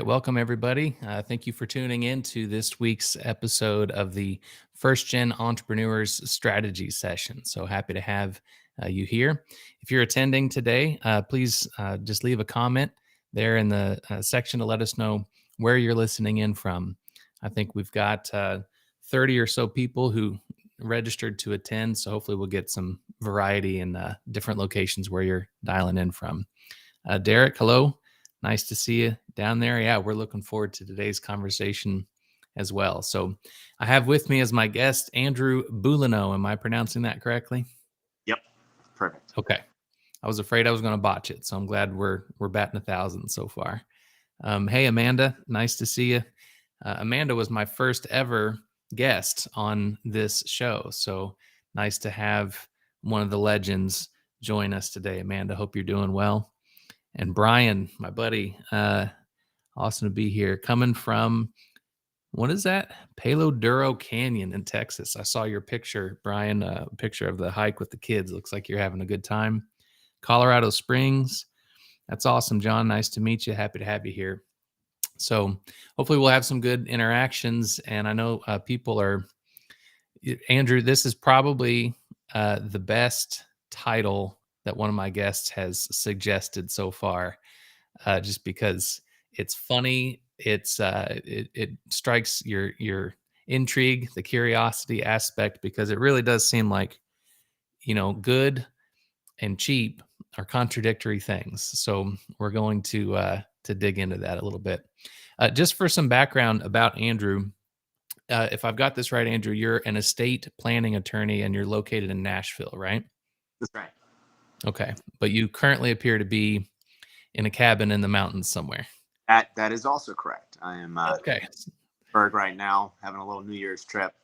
welcome everybody. Thank you for tuning in to this week's episode of the First Gen Entrepreneurs Strategy Session. So happy to have you here. If you're attending today, please just leave a comment there in the section to let us know where you're listening in from. I think we've got 30 or so people who registered to attend, so hopefully we'll get some variety in different locations where you're dialing in from. Derek, hello. Nice to see you down there. Yeah, we're looking forward to today's conversation as well. So I have with me as my guest, Andrew Boulino. Am I pronouncing that correctly? Yep. Perfect. Okay. I was afraid I was going to botch it. So I'm glad we're batting 1,000 so far. Hey, Amanda, nice to see you. Amanda was my first ever guest on this show. So nice to have one of the legends join us today. Amanda, hope you're doing well. And Brian, my buddy, awesome to be here. Coming from, what is that? Palo Duro Canyon in Texas. I saw your picture, Brian, a picture of the hike with the kids. Looks like you're having a good time. Colorado Springs. That's awesome, John. Nice to meet you. Happy to have you here. So hopefully we'll have some good interactions. And I know people are, Andrew, this is probably the best title that one of my guests has suggested so far, just because it's funny. It strikes your intrigue, the curiosity aspect, because it really does seem like, good and cheap are contradictory things. So we're going to dig into that a little bit. Just for some background about Andrew, if I've got this right, Andrew, you're an estate planning attorney and you're located in Nashville, right? That's right. Okay. But you currently appear to be in a cabin in the mountains somewhere. That is also correct. I am Okay. Berg right now, having a little New Year's trip.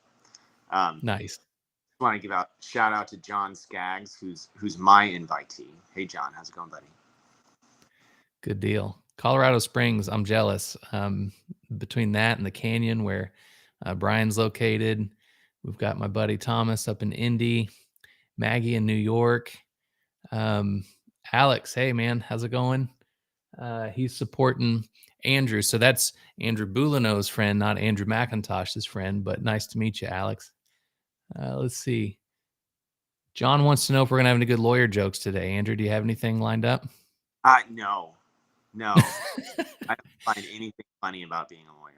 Nice. Just want to give a shout out to John Skaggs, who's my invitee. Hey, John, how's it going, buddy? Good deal. Colorado Springs, I'm jealous. Between that and the canyon where Brian's located, we've got my buddy Thomas up in Indy, Maggie in New York. Alex, hey man, how's it going? He's supporting Andrew. So that's Andrew Boulino's friend, not Andrew McIntosh's friend, but nice to meet you, Alex. Let's see. John wants to know if we're going to have any good lawyer jokes today. Andrew, do you have anything lined up? No. I don't find anything funny about being a lawyer.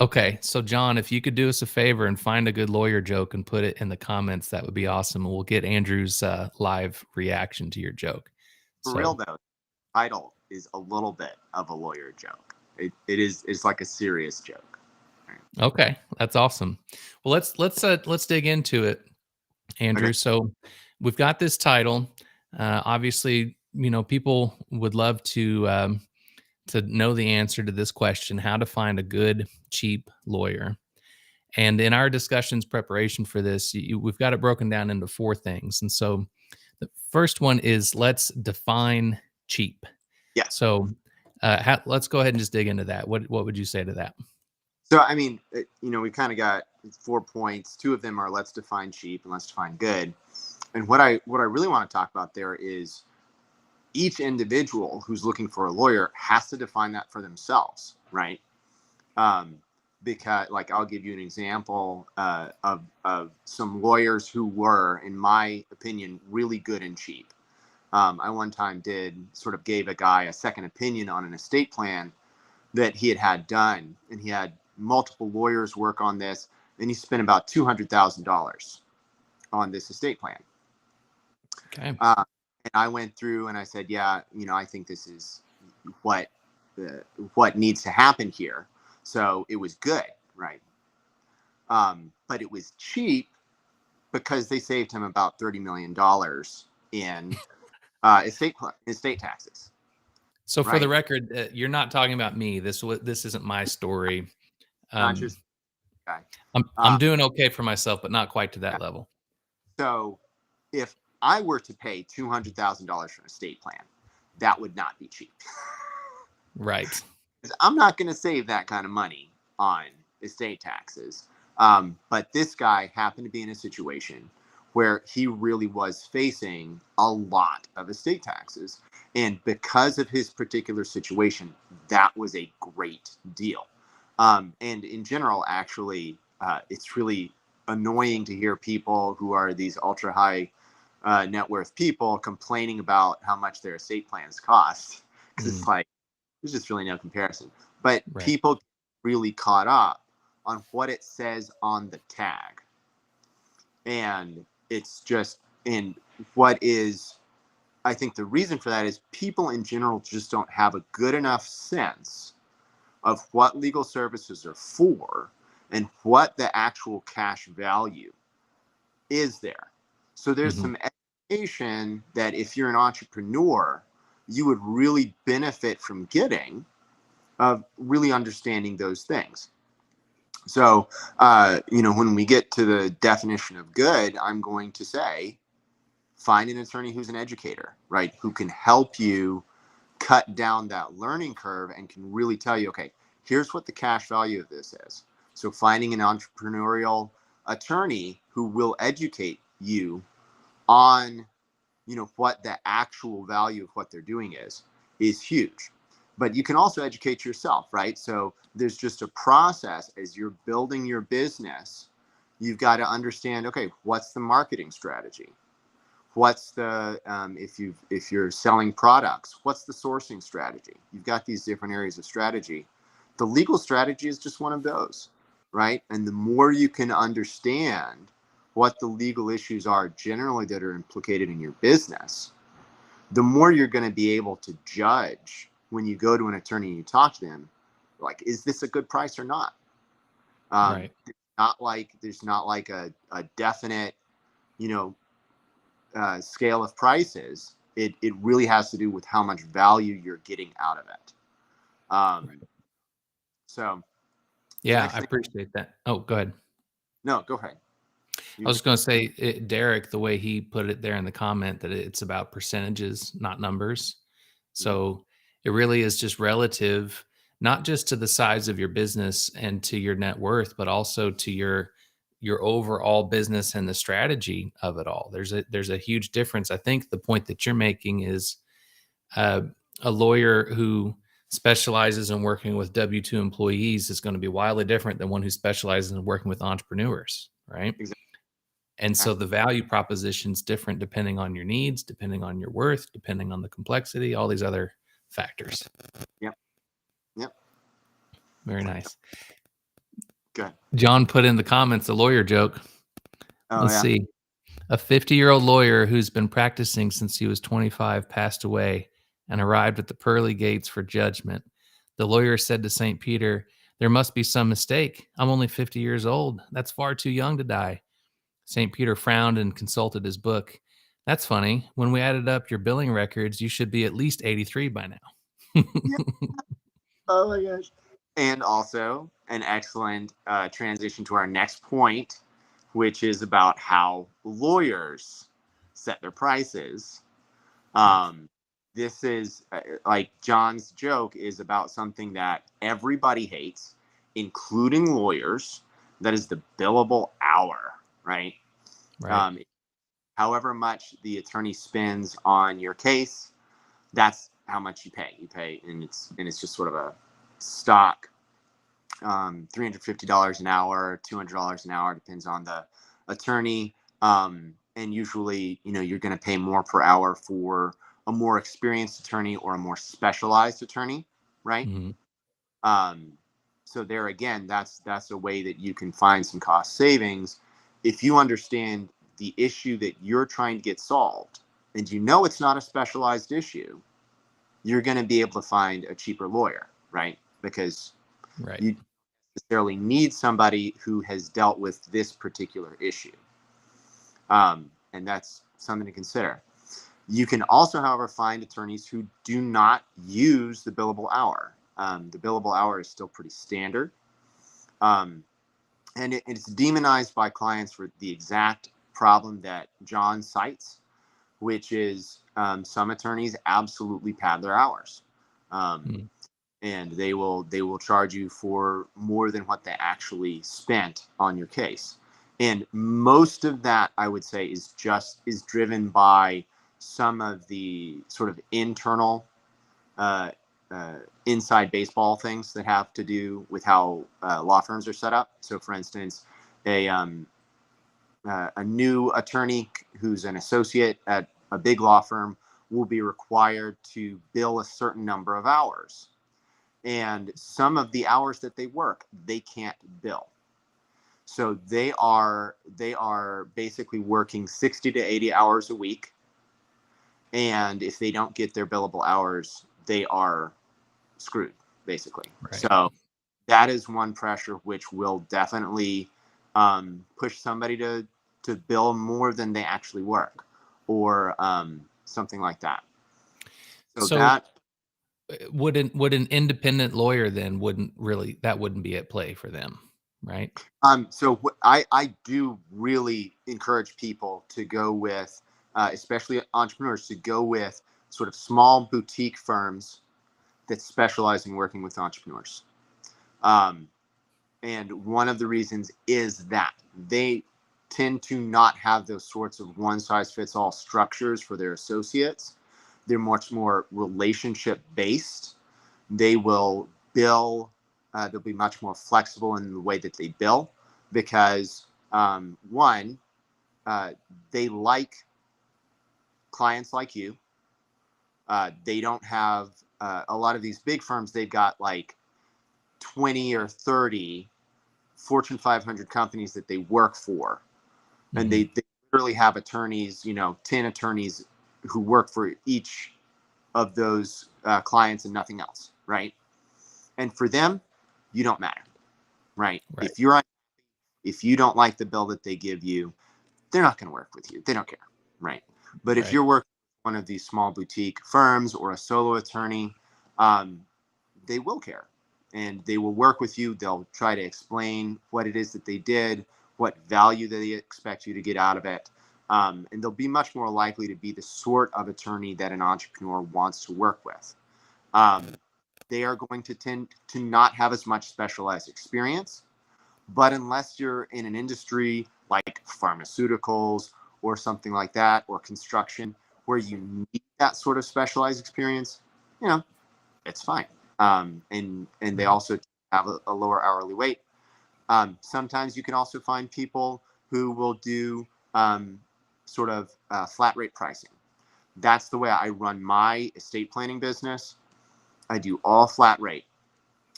Okay. So, John, if you could do us a favor and find a good lawyer joke and put it in the comments, that would be awesome. And we'll get Andrew's live reaction to your joke. For real, though, the title is a little bit of a lawyer joke. It's like a serious joke. Right. Okay. That's awesome. Well, let's dig into it, Andrew. Okay. So we've got this title. Obviously, people would love to know the answer to this question: how to find a good, cheap lawyer. And in our discussions preparation for this, we've got it broken down into 4 things. And so the first one is, let's define cheap. Yeah. So let's go ahead and just dig into that. What would you say to that? So, I mean, we kind of got 4 points. 2 of them are let's define cheap and let's define good. And what I really want to talk about there is each individual who's looking for a lawyer has to define that for themselves, right? Because, like, I'll give you an example of some lawyers who were, in my opinion, really good and cheap. I one time gave a guy a second opinion on an estate plan that he had done, and he had multiple lawyers work on this, and he spent about $200,000 on this estate plan. Okay. And I went through and I said, yeah, I think this is what needs to happen here. So it was good, right? But it was cheap because they saved him about $30 million in estate taxes. So for the record, you're not talking about me. This isn't my story. Not just guy. I'm doing okay for myself, but not quite to that level. So if I were to pay $200,000 for an estate plan, that would not be cheap. Right. I'm not going to save that kind of money on estate taxes. But this guy happened to be in a situation where he really was facing a lot of estate taxes. And because of his particular situation, that was a great deal. And in general, actually, it's really annoying to hear people who are these ultra high net worth people complaining about how much their estate plans cost. Because it's like, there's just really no comparison. But Right. people really caught up on what it says on the tag. And it's just, and what is, I think the reason for that is people in general just don't have a good enough sense of what legal services are for and what the actual cash value is there. So there's some education that if you're an entrepreneur, you would really benefit from getting, of really understanding those things. So, when we get to the definition of good, I'm going to say, find an attorney who's an educator, right? Who can help you cut down that learning curve and can really tell you, okay, here's what the cash value of this is. So finding an entrepreneurial attorney who will educate you on, what the actual value of what they're doing is huge. But you can also educate yourself, right? So there's just a process as you're building your business. You've got to understand, okay, what's the marketing strategy? What's the if you're selling products, what's the sourcing strategy? You've got these different areas of strategy. The legal strategy is just one of those, right? And the more you can understand what the legal issues are generally that are implicated in your business, the more you're going to be able to judge when you go to an attorney and you talk to them, like, is this a good price or not? Right. There's not like a definite, scale of prices. It really has to do with how much value you're getting out of it. So Yeah, I appreciate that. Oh, go ahead. No, go ahead. I was going to say, Derek, the way he put it there in the comment, that it's about percentages, not numbers. So it really is just relative, not just to the size of your business and to your net worth, but also to your overall business and the strategy of it all. There's a huge difference. I think the point that you're making is a lawyer who specializes in working with W-2 employees is going to be wildly different than one who specializes in working with entrepreneurs, right? Exactly. And so the value proposition is different depending on your needs, depending on your worth, depending on the complexity, all these other factors. Yep. Very nice. Good. John put in the comments a lawyer joke. Let's see. A 50-year-old lawyer who's been practicing since he was 25 passed away and arrived at the pearly gates for judgment. The lawyer said to St. Peter, "There must be some mistake. I'm only 50 years old. That's far too young to die." St. Peter frowned and consulted his book. "That's funny. When we added up your billing records, you should be at least 83 by now." Oh my gosh. And also an excellent transition to our next point, which is about how lawyers set their prices. This is like John's joke is about something that everybody hates, including lawyers. That is the billable hour, right? Right. However much the attorney spends on your case, that's how much you pay. You pay, and it's just sort of a stock, $350 an hour, $200 an hour, depends on the attorney. And usually, you're going to pay more per hour for a more experienced attorney or a more specialized attorney, right? So there again, that's a way that you can find some cost savings if you understand the issue that you're trying to get solved, and it's not a specialized issue. You're going to be able to find a cheaper lawyer, right? Because you necessarily need somebody who has dealt with this particular issue. And that's something to consider. You can also, however, find attorneys who do not use the billable hour. The billable hour is still pretty standard. And it's demonized by clients for the exact problem that John cites, which is some attorneys absolutely pad their hours. And they will charge you for more than what they actually spent on your case. And most of that, I would say, is driven by some of the sort of internal uh, inside baseball things that have to do with how law firms are set up. So, for instance, a new attorney who's an associate at a big law firm will be required to bill a certain number of hours. And some of the hours that they work, they can't bill. So they are basically working 60 to 80 hours a week. And if they don't get their billable hours, they are screwed, basically. Right. So that is one pressure which will definitely push somebody to bill more than they actually work, or something like that. So So that would an independent lawyer then wouldn't be at play for them, right? I do really encourage people to go with, especially entrepreneurs, to go with sort of small boutique firms that specialize in working with entrepreneurs. Um, and one of the reasons is that they tend to not have those sorts of one size fits all structures for their associates. They're much more relationship based. They will bill, they'll be much more flexible in the way that they bill because, one, uh, they like clients like you. They don't have a lot of these big firms, they've got like 20 or 30 Fortune 500 companies that they work for. And Mhm. they literally have attorneys, 10 attorneys who work for each of those clients and nothing else, right? And for them, you don't matter, right? Right. If you don't like the bill that they give you, they're not going to work with you. They don't care, right? But if Right. you're working with one of these small boutique firms or a solo attorney, um, they will care, and they will work with you. They'll try to explain what it is that they did, what value they expect you to get out of it. And they'll be much more likely to be the sort of attorney that an entrepreneur wants to work with. Um, they are going to tend to not have as much specialized experience. But unless you're in an industry like pharmaceuticals or something like that, or construction, where you need that sort of specialized experience, you know, it's fine. And they Right. also have a lower hourly rate. Sometimes you can also find people who will do sort of flat rate pricing. That's the way I run my estate planning business. I do all flat rate.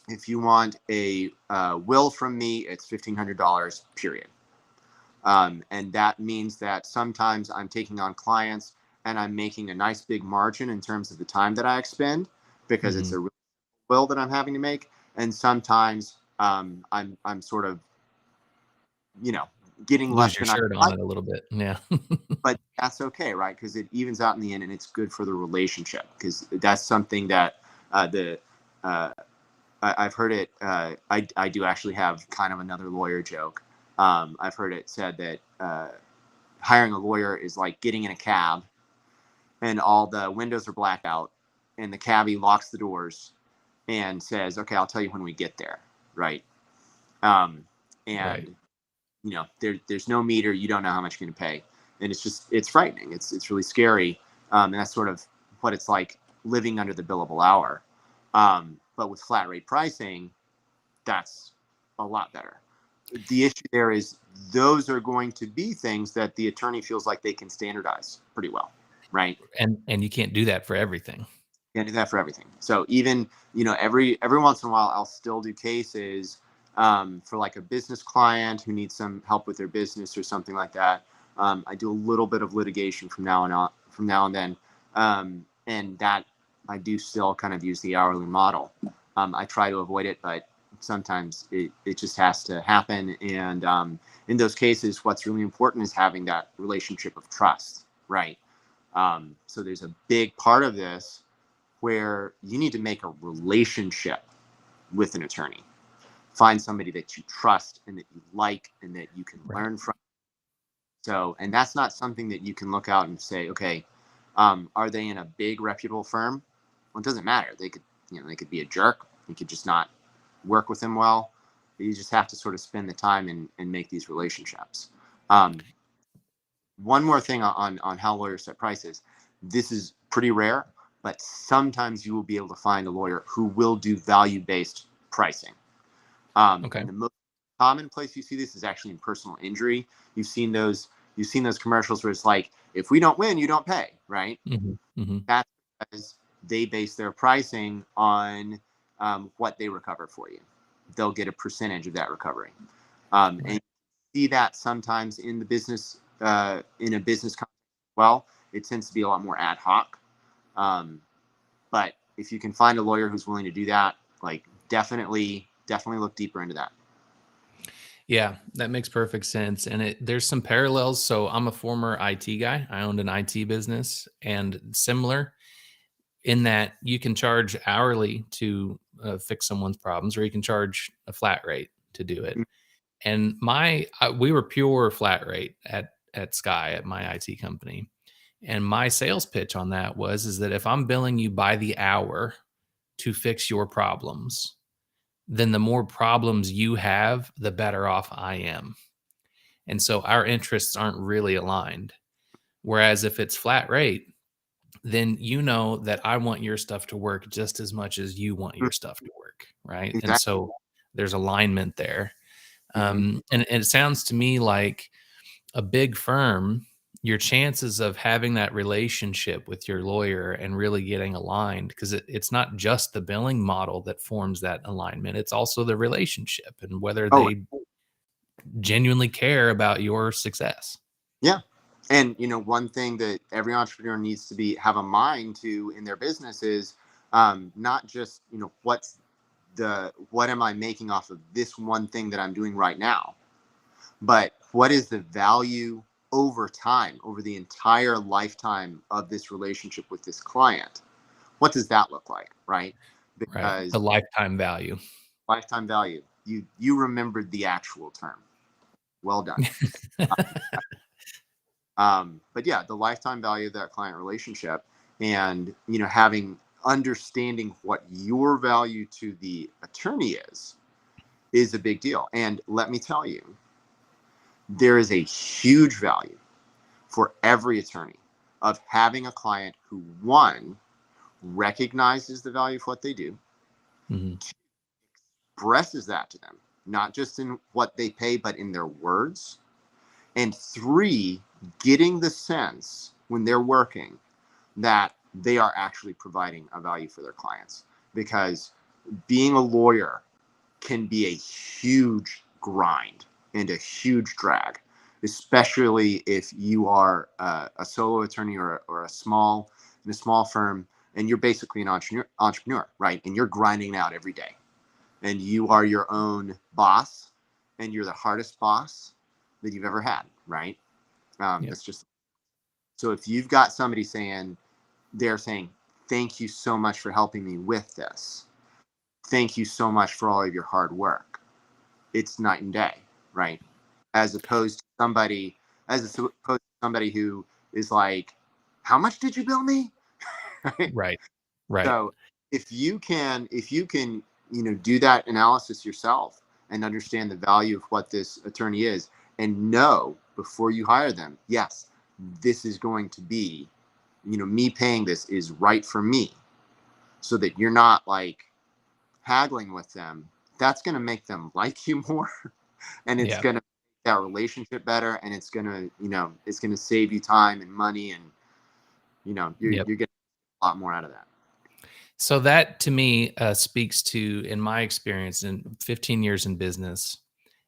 If you want a will from me, it's $1,500, period. And that means that sometimes I'm taking on clients and I'm making a nice big margin in terms of the time that I expend because it's Mhm. a will that I'm having to make. And sometimes I'm sort of, you know, getting Lose less your than I shirt on like, it a little bit. Yeah. but that's okay, right? Because it evens out in the end, and it's good for the relationship. Because that's something that the uh, I've heard it. I do actually have kind of another lawyer joke. I've heard it said that hiring a lawyer is like getting in a cab and all the windows are blacked out, and the cabbie locks the doors and says, "Okay, I'll tell you when we get there." Right? Um, Right. and there's no meter. You don't know how much you're going to pay, and it's frightening. It's really scary, and that's sort of what it's like living under the billable hour. But with flat rate pricing, that's a lot better. The issue there is those are going to be things that the attorney feels like they can standardize pretty well, right? And you can't do that for everything. Can't do that for everything. So even every once in a while, I'll still do cases for like a business client who needs some help with their business or something like that. I do a little bit of litigation from now and then, and that I do still kind of use the hourly model. I try to avoid it, but sometimes it just has to happen. And in those cases, what's really important is having that relationship of trust, right? So there's a big part of this where you need to make a relationship with an attorney. Find somebody that you trust and that you like and that you can Right. learn from. So, and that's not something that you can look out and say, okay, are they in a big reputable firm? Well, it doesn't matter. They could be a jerk. You could just not work with them well. You just have to sort of spend the time and make these relationships. Um, One more thing on how lawyers set prices. This is pretty rare, but sometimes you will be able to find a lawyer who will do value-based pricing. Okay. And the most common place you see this is actually in personal injury. You've seen those commercials where it's like, if we don't win, you don't pay, right? Mm-hmm. That's because they base their pricing on what they recover for you. They'll get a percentage of that recovery. And Right. you see that sometimes in the business, in a business context. Well, it tends to be a lot more ad hoc. But if you can find a lawyer who's willing to do that, like definitely look deeper into that. Yeah, that makes perfect sense. And there's some parallels. So I'm a former IT guy. I owned an IT business, and similar in that you can charge hourly to fix someone's problems, or you can charge a flat rate to do it. And we were pure flat rate at Sky, at my IT company. And my sales pitch on that is that if I'm billing you by the hour to fix your problems, then the more problems you have, the better off I am. And so our interests aren't really aligned. Whereas if it's flat rate, then you know that I want your stuff to work just as much as you want Mhm. your stuff to work. Right. And Exactly. so there's alignment there. Hmm. And it sounds to me like a big firm, your chances of having that relationship with your lawyer and really getting aligned, because it's not just the billing model that forms that alignment, it's also the relationship and whether Oh, they genuinely care about your success. yeah. And one thing that every entrepreneur needs to have a mind to in their business is not just what am I making off of this one thing that I'm doing right now, but what is the value over time, over the entire lifetime of this relationship with this client? What does that look like, right? Right. The Because lifetime value. lifetime value, you remembered the actual term. Well done. But yeah, the lifetime value of that client relationship, and having understanding what your value to the attorney is a big deal. And let me tell you, there is a huge value for every attorney of having a client who, one, recognizes the value of what they do, Mhm. expresses that to them, not just in what they pay, but in their words, and three, getting the sense when they're working that they are actually providing a value for their clients. Because being a lawyer can be a huge grind and a huge drag, especially if you are a solo attorney or in a small firm, and you're basically an entrepreneur, right? And you're grinding out every day, and you are your own boss, and you're the hardest boss that you've ever had, right? Yep. That's just so. If you've got somebody they're saying, "Thank you so much for helping me with this. Thank you so much for all of your hard work." It's night and day, right? As opposed to somebody who is like, "How much did you bill me?" Right? Right. Right. So if you can, do that analysis yourself and understand the value of what this attorney is, and know before you hire them, yes, this is going to be, me paying this is right for me, so that you're not like haggling with them. That's going to make them like you more, and it's Yeah. going to make that relationship better, and it's going to save you time and money, and Yep. you're getting a lot more out of that. So that to me speaks to, in my experience in 15 years in business,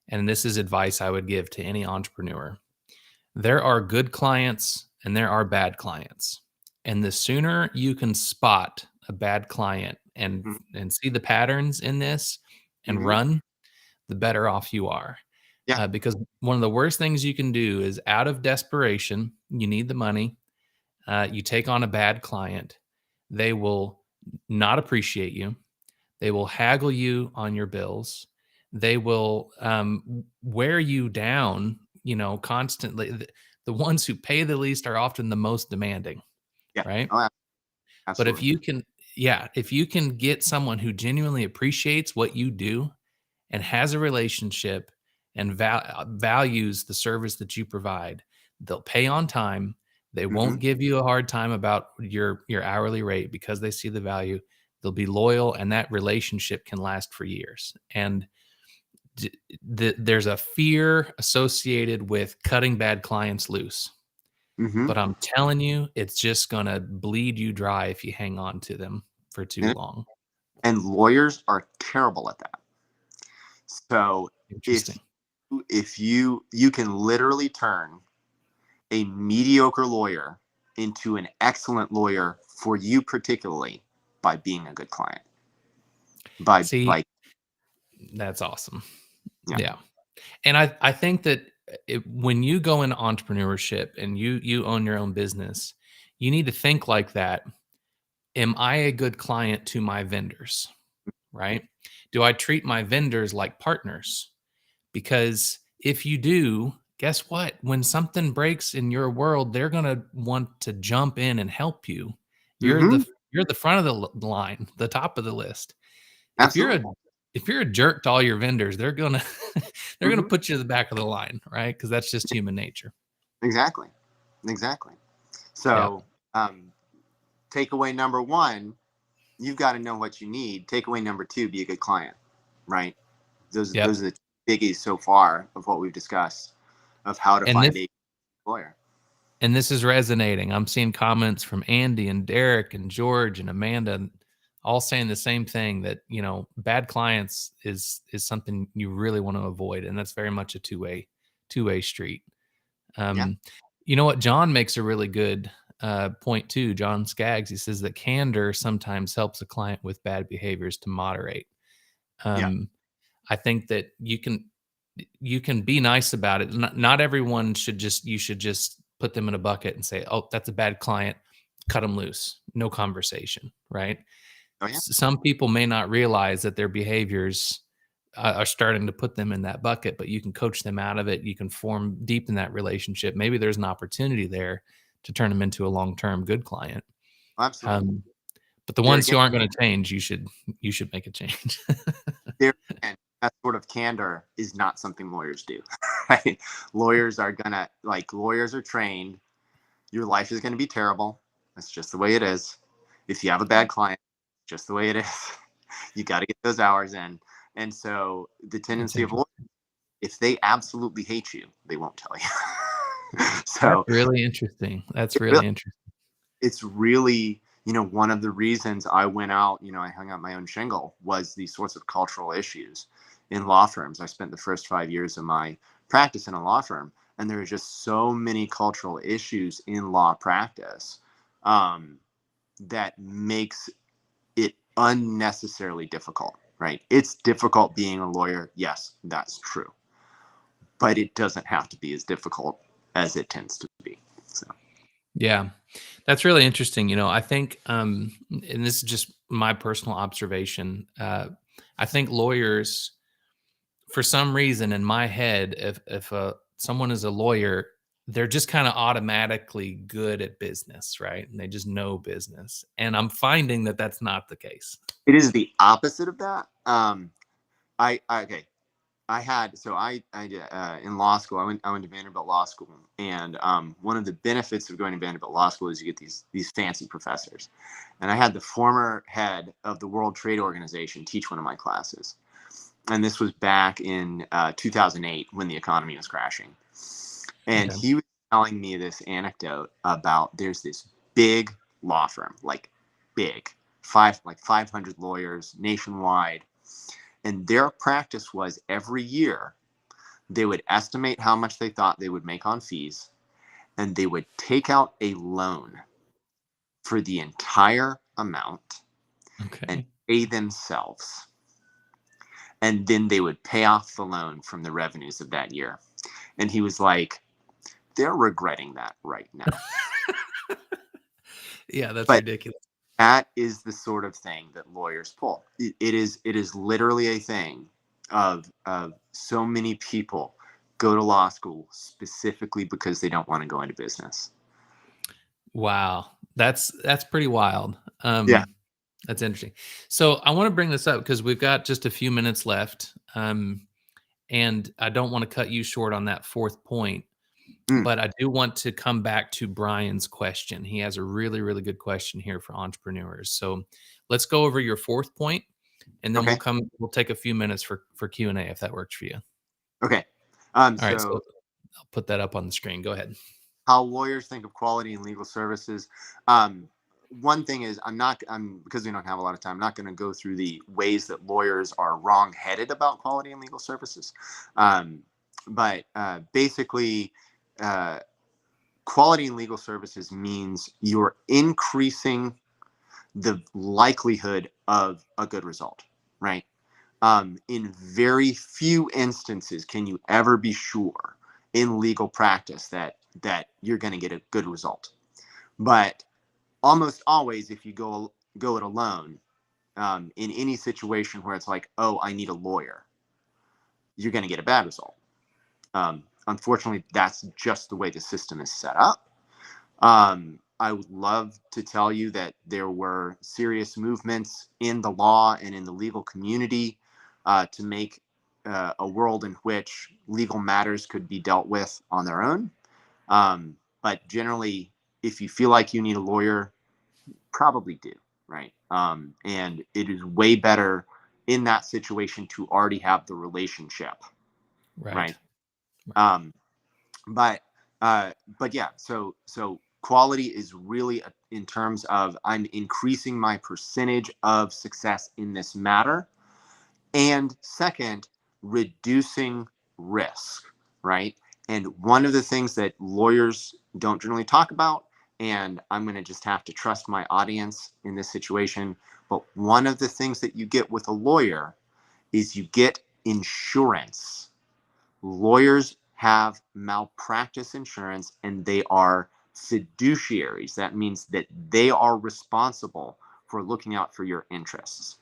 and this is advice I would give to any entrepreneur. There are good clients and there are bad clients. And the sooner you can spot a bad client and see the patterns in this and Mm-hmm. run, the better off you are. Yeah. Because one of the worst things you can do is, out of desperation, you need the money, you take on a bad client. They will not appreciate you. They will haggle you on your bills. They will wear you down, constantly. The ones who pay the least are often the most demanding, Yeah. right? Oh, But if absolutely. you can, yeah, if you can get someone who genuinely appreciates what you do and has a relationship and values the service that you provide, they'll pay on time. They Hmm. won't give you a hard time about your hourly rate because they see the value. They'll be loyal, and that relationship can last for years. And there's a fear associated with cutting bad clients loose. Hmm. But I'm telling you, it's just going to bleed you dry if you hang on to them for too And, long. and lawyers are terrible at that. So if Interesting. if you can literally turn a mediocre lawyer into an excellent lawyer for you particularly by being a good client. By See, like, that's awesome. yeah. Yeah. And I think that when you go into entrepreneurship and you own your own business, you need to think like that. Am I a good client to my vendors? Right? Do I treat my vendors like partners? Because if you do, guess what? When something breaks in your world, they're going to want to jump in and help you. You're Hmm. the you're the front of the line, the top of the list. If you're a Absolutely. if you're a jerk to all your vendors, they're gonna they're gonna Hmm. put you at the back of the line, right? Because that's just human nature. Exactly. Exactly. Yeah. So, takeaway number one, you've got to know what you need. Takeaway number two, be a good client, right? Those Yep. are the biggies so far of what we've discussed of how to And find this a lawyer. and this is resonating. I'm seeing comments from Andy and Derek and George and Amanda all saying the same thing, that, bad clients is something you really want to avoid, and that's very much a two-way street. Yeah. Um, you know what? John makes a really good point too. John Skaggs, he says that candor sometimes helps a client with bad behaviors to moderate. Yeah. Um, I think that you can be nice about it. Not everyone you should just put them in a bucket and say, "Oh, that's a bad client. Cut them loose." No conversation, right? Oh yeah. Some people may not realize that their behaviors are starting to put them in that bucket, but you can coach them out of it. You can deepen that relationship. Maybe there's an opportunity there to turn them into a long-term good client. Absolutely. Um, but the There ones again, who aren't going to change, you should make a change. there again, that sort of candor is not something lawyers do. Right? Lawyers are trained. Your life is gonna be terrible. That's just the way it is. If you have a bad client, just the way it is. You got to get those hours in. And so the That's tendency of lawyers, interesting. if they absolutely hate you, they won't tell you. That's So really interesting. That's it really, really interesting. it's really, one of the reasons I went out, I hung out my own shingle was these sorts of cultural issues in law firms. I spent the first 5 years of my practice in a law firm, and there are just so many cultural issues in law practice, that makes it unnecessarily difficult, right? It's difficult being a lawyer. Yes, that's true. But it doesn't have to be as difficult as it tends to be. So, Yeah. That's really interesting. I think, and this is just my personal observation. I think lawyers, for some reason, in my head, if someone is a lawyer, they're just kind of automatically good at business, right? And they just know business. And I'm finding that that's not the case. it is the opposite of that. Okay. In law school, I went to Vanderbilt Law School, and one of the benefits of going to Vanderbilt Law School is you get these fancy professors, and I had the former head of the World Trade Organization teach one of my classes, and this was back in 2008 when the economy was crashing, and Okay. he was telling me this anecdote about there's this big law firm, like big, 500 lawyers nationwide, and their practice was every year they would estimate how much they thought they would make on fees, and they would take out a loan for the entire amount and Okay. pay themselves. And then they would pay off the loan from the revenues of that year. And he was like, they're regretting that right now. Yeah, that's But ridiculous. that is the sort of thing that lawyers pull. It is literally a thing of so many people go to law school specifically because they don't want to go into business. Wow. That's pretty wild. Yeah. That's interesting. So I want to bring this up because we've got just a few minutes left. And I don't want to cut you short on that fourth point, Mm, but I do want to come back to Brian's question. He has a really, really good question here for entrepreneurs. So let's go over your fourth point, and then okay. we'll take a few minutes for Q&A if that works for you. Okay. All right, so So I'll put that up on the screen. Go ahead. how lawyers think of quality in legal services. One thing is I'm because we don't have a lot of time, I'm not going to go through the ways that lawyers are wrong-headed about quality in legal services. But basically, uh, quality in legal services means you're increasing the likelihood of a good result, right? In very few instances can you ever be sure in legal practice that you're going to get a good result. But almost always, if you go it alone, in any situation where it's like, oh, I need a lawyer, you're going to get a bad result. Unfortunately, that's just the way the system is set up. I would love to tell you that there were serious movements in the law and in the legal community to make a world in which legal matters could be dealt with on their own. But generally, if you feel like you need a lawyer, probably do, right? And it is way better in that situation to already have the relationship, Right. right? Um, but but yeah, so quality is really in terms of I'm increasing my percentage of success in this matter, and second, reducing risk, right? And one of the things that lawyers don't generally talk about, and I'm going to just have to trust my audience in this situation, but one of the things that you get with a lawyer is you get insurance. Lawyers have malpractice insurance and they are fiduciaries. That means that they are responsible for looking out for your interests.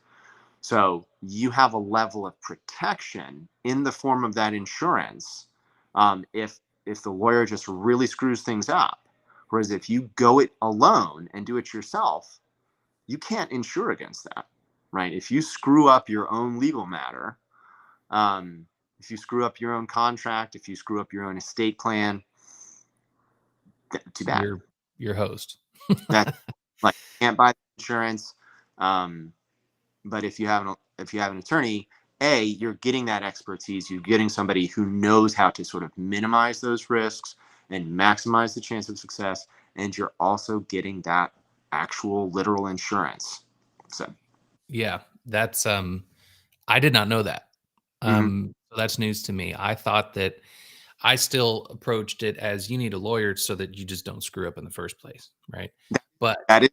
So you have a level of protection in the form of that insurance, if the lawyer just really screws things up. Whereas if you go it alone and do it yourself, you can't insure against that, right? If you screw up your own legal matter, um, if you screw up your own contract, if you screw up your own estate plan, too bad. Your host. That like you can't buy insurance. Um, but if you have an attorney, you're getting that expertise. You're getting somebody who knows how to sort of minimize those risks and maximize the chance of success, and you're also getting that actual literal insurance. So Yeah, that's I did not know that. mhm. So that's news to me. I thought that I still approached it as you need a lawyer so that you just don't screw up in the first place, right? But that is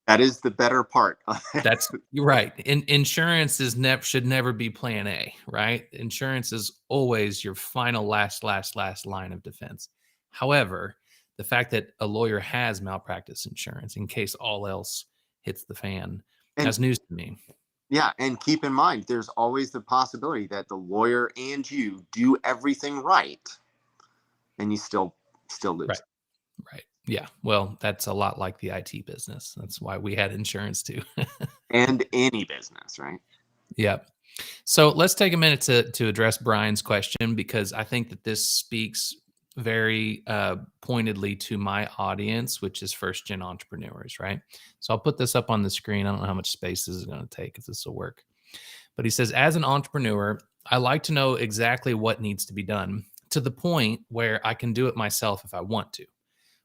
that is the better part. that's you're right. Insurance is should never be plan A, right? Insurance is always your final last line of defense. However, the fact that a lawyer has malpractice insurance in case all else hits the fan, And that's news to me. yeah, and keep in mind, there's always the possibility that the lawyer and you do everything right, and you still Right. lose. Right. Yeah. Well, that's a lot like the IT business. That's why we had insurance too. And any business, right? Yeah. So let's take a minute to address Brian's question because I think that this speaks very pointedly to my audience, which is first gen entrepreneurs, right? So I'll put this up on the screen. I don't know how much space this is going to take if this will work. But he says, as an entrepreneur, I like to know exactly what needs to be done to the point where I can do it myself if I want to,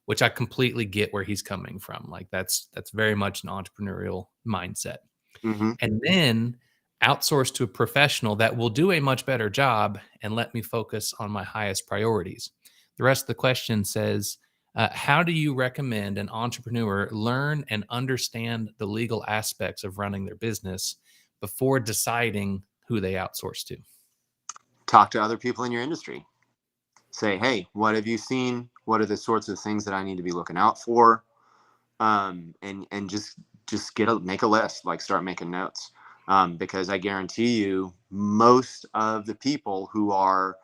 which I completely get where he's coming from. Like that's very much an entrepreneurial mindset. Hmm. And then outsource to a professional that will do a much better job and let me focus on my highest priorities. The rest of the question says, how do you recommend an entrepreneur learn and understand the legal aspects of running their business before deciding who they outsource to? Talk to other people in your industry. Say, hey, what have you seen? What are the sorts of things that I need to be looking out for? And just make a list, like start making notes, because I guarantee you, most of the people who are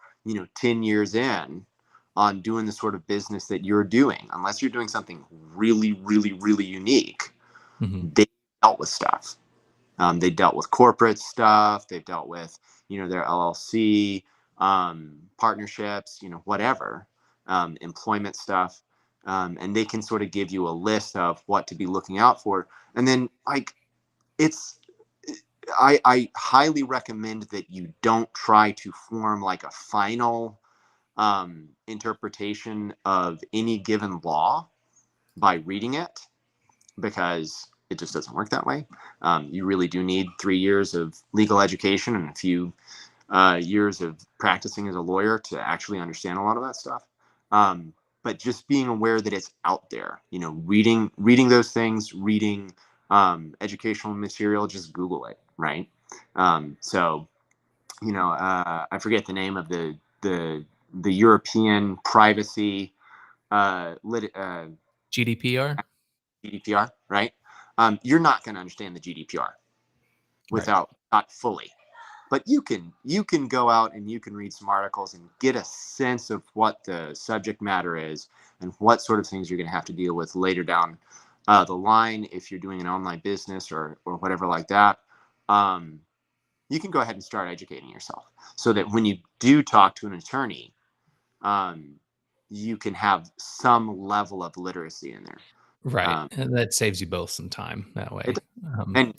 10 years in on doing the sort of business that you're doing, unless you're doing something really, really, really unique, Mhm. they dealt with stuff. They dealt with corporate stuff. They've dealt with their LLC, partnerships, whatever, employment stuff. And they can sort of give you a list of what to be looking out for. And then it's, I highly recommend that you don't try to form like a final interpretation of any given law by reading it, because it just doesn't work that way. You really do need 3 years of legal education and a few years of practicing as a lawyer to actually understand a lot of that stuff. But just being aware that it's out there, reading those things, reading educational material, just Google it, right? So, I forget the name of the European privacy GDPR. GDPR, right? You're not going to understand the GDPR not fully, but you can go out and you can read some articles and get a sense of what the subject matter is and what sort of things you're going to have to deal with later down the line if you're doing an online business or whatever like that. You can go ahead and start educating yourself so that when you do talk to an attorney, you can have some level of literacy in there. Right. And that saves you both some time that way. And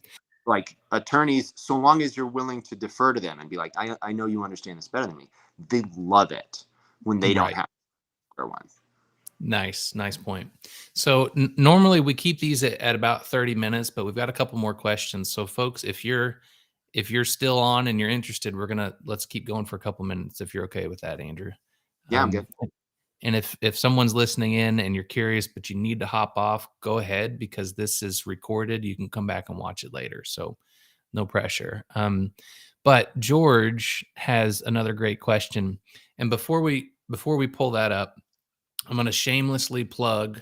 like attorneys, so long as you're willing to defer to them and be like, I know you understand this better than me, they love it when they don't have one. Nice point. So normally we keep these at about 30 minutes, but we've got a couple more questions. So folks, if you're still on and you're interested, let's keep going for a couple minutes if you're okay with that, Andrew. Yeah, I'm good. And if someone's listening in and you're curious, but you need to hop off, go ahead, because this is recorded. You can come back and watch it later. So no pressure. But George has another great question. And before we pull that up, I'm going to shamelessly plug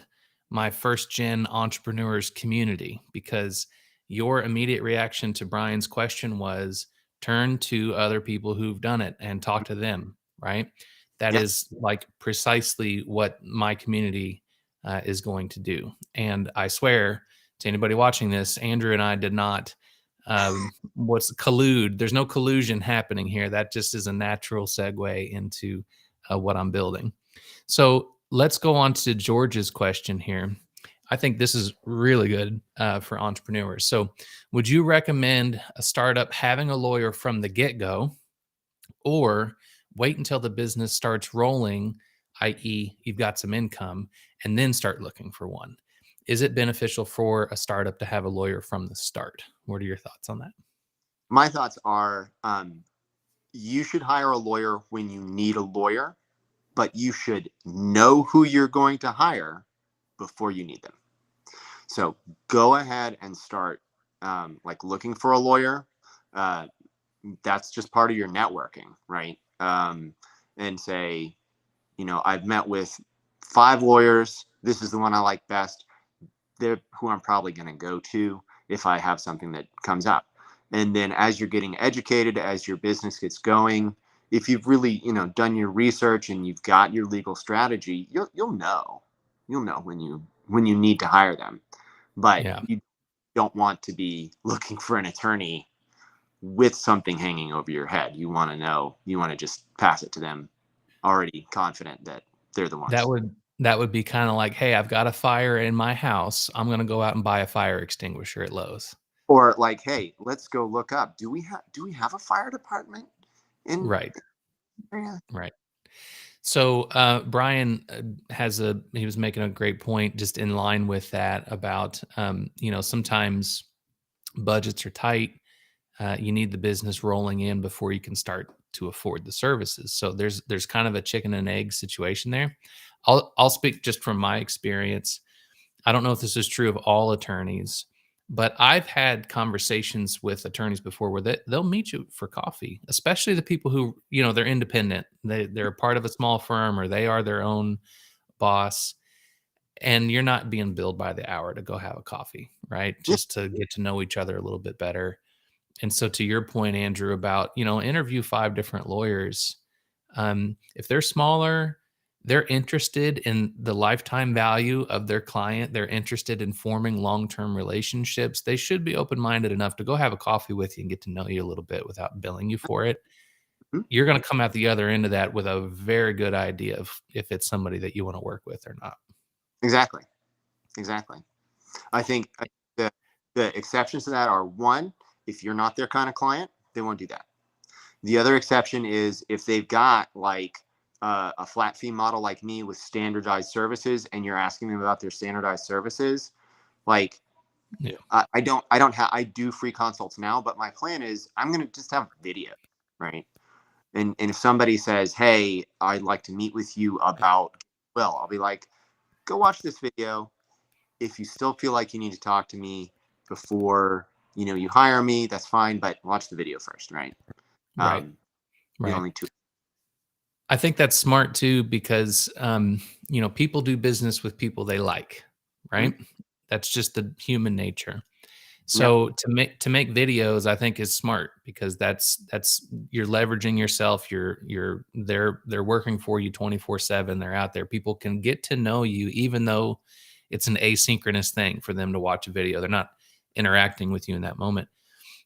my first gen entrepreneurs community, because your immediate reaction to Brian's question was turn to other people who've done it and talk to them, right? That is like precisely what my community is going to do. And I swear to anybody watching this, Andrew and I did not collude. There's no collusion happening here. That just is a natural segue into what I'm building. So let's go on to George's question here. I think this is really good for entrepreneurs. So would you recommend a startup having a lawyer from the get-go, or wait until the business starts rolling, i.e. you've got some income, and then start looking for one? Is it beneficial for a startup to have a lawyer from the start? What are your thoughts on that? My thoughts are you should hire a lawyer when you need a lawyer, but you should know who you're going to hire before you need them. So go ahead and start looking for a lawyer. That's just part of your networking, right? And say, I've met with 5 lawyers. This is the one I like best. They're who I'm probably going to go to if I have something that comes up. And then as you're getting educated, as your business gets going, if you've really, done your research and you've got your legal strategy, you'll know when you need to hire them. But you don't want to be looking for an attorney with something hanging over your head. You want to just pass it to them already confident that they're the ones. That would be kind of like, hey, I've got a fire in my house. I'm going to go out and buy a fire extinguisher at Lowe's. Or like, hey, let's go look up. Do we have a fire department in right? Area? Right. So Brian he was making a great point just in line with that about, sometimes budgets are tight. You need the business rolling in before you can start to afford the services. So there's kind of a chicken and egg situation there. I'll speak just from my experience. I don't know if this is true of all attorneys, but I've had conversations with attorneys before where they'll meet you for coffee, especially the people who, they're independent. They're a part of a small firm, or they are their own boss. And you're not being billed by the hour to go have a coffee, right? Just to get to know each other a little bit better. And so to your point, Andrew, about, interview 5 different lawyers. If they're smaller, they're interested in the lifetime value of their client. They're interested in forming long-term relationships. They should be open-minded enough to go have a coffee with you and get to know you a little bit without billing you for it. Mhm. You're going to come out the other end of that with a very good idea of if it's somebody that you want to work with or not. Exactly. Exactly. I think the exceptions to that are, one, if you're not their kind of client, they won't do that. The other exception is if they've got like a flat fee model like me with standardized services, and you're asking them about their standardized services. Like, Yeah. I don't have, I do free consults now, but my plan is I'm going to just have video, right? And if somebody says, hey, I'd like to meet with you about, well, I'll be like, go watch this video. If you still feel like you need to talk to me before, you hire me, that's fine, but watch the video first, right? Right. The Right. only two. I think that's smart too, because people do business with people they like, right? Mhm. That's just the human nature. Yep. So to make videos, I think is smart, because that's you're leveraging yourself. They're working for you 24/7. They're out there. People can get to know you, even though it's an asynchronous thing for them to watch a video. They're not interacting with you in that moment.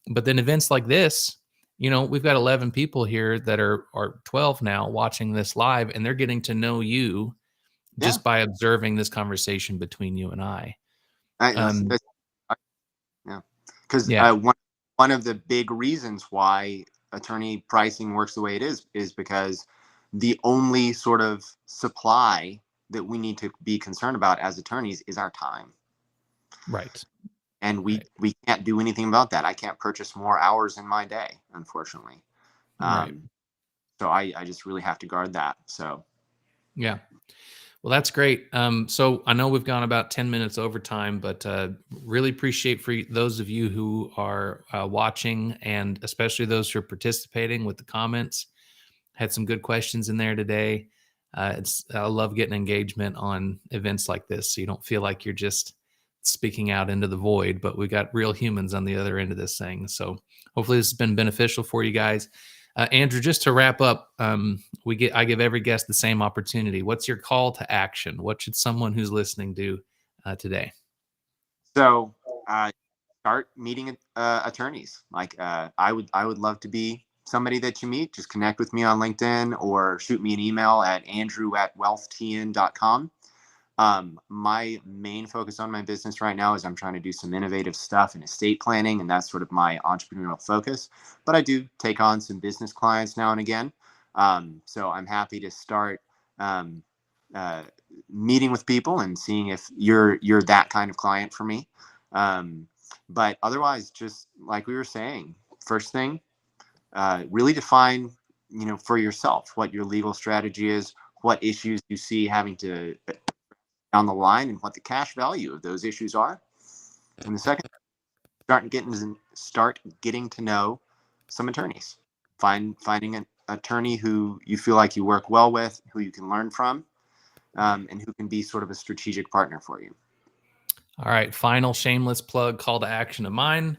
But then events like this, we've got 11 people here that are 12 now watching this live, and they're getting to know you Yeah. just by observing this conversation between you and I. Um, Yeah. Because yeah, one of the big reasons why attorney pricing works the way it is because the only sort of supply that we need to be concerned about as attorneys is our time. right, And we right, we can't do anything about that. I can't purchase more hours in my day, unfortunately. right. So I just really have to guard that. So Yeah. Well, that's great. So I know we've gone about 10 minutes over time, but really appreciate for those of you who are watching, and especially those who are participating with the comments. Had some good questions in there today. I love getting engagement on events like this, so you don't feel like you're just speaking out into the void, but we got real humans on the other end of this thing. So hopefully this has been beneficial for you guys. Andrew, just to wrap up, I give every guest the same opportunity. What's your call to action? What should someone who's listening do today? so start meeting attorneys. Like I would love to be somebody that you meet. Just connect with me on LinkedIn or shoot me an email at andrew@wealthtn.com. My main focus on my business right now is I'm trying to do some innovative stuff in estate planning, and that's sort of my entrepreneurial focus. But I do take on some business clients now and again. So I'm happy to start um, uh, meeting with people and seeing if you're that kind of client for me. Um, but otherwise, just like we were saying, first thing, really define, for yourself what your legal strategy is, what issues you see having to down the line, and what the cash value of those issues are. And the second, start getting to know some attorneys. Finding an attorney who you feel like you work well with, who you can learn from, and who can be sort of a strategic partner for you. All right, final shameless plug, call to action of mine.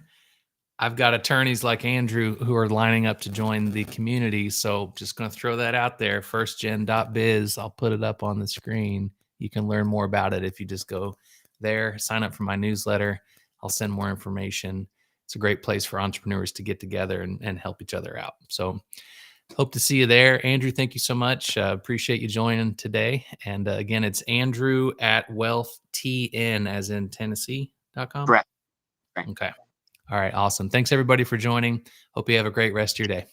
I've got attorneys like Andrew who are lining up to join the community. So just going to throw that out there, firstgen.biz. I'll put it up on the screen. You can learn more about it if you just go there, sign up for my newsletter. I'll send more information. It's a great place for entrepreneurs to get together and help each other out. So hope to see you there. Andrew, thank you so much. Appreciate you joining today. And again, it's Andrew at wealthtn, as in Tennessee.com. Correct. Right. Okay. All right. Awesome. Thanks everybody for joining. Hope you have a great rest of your day.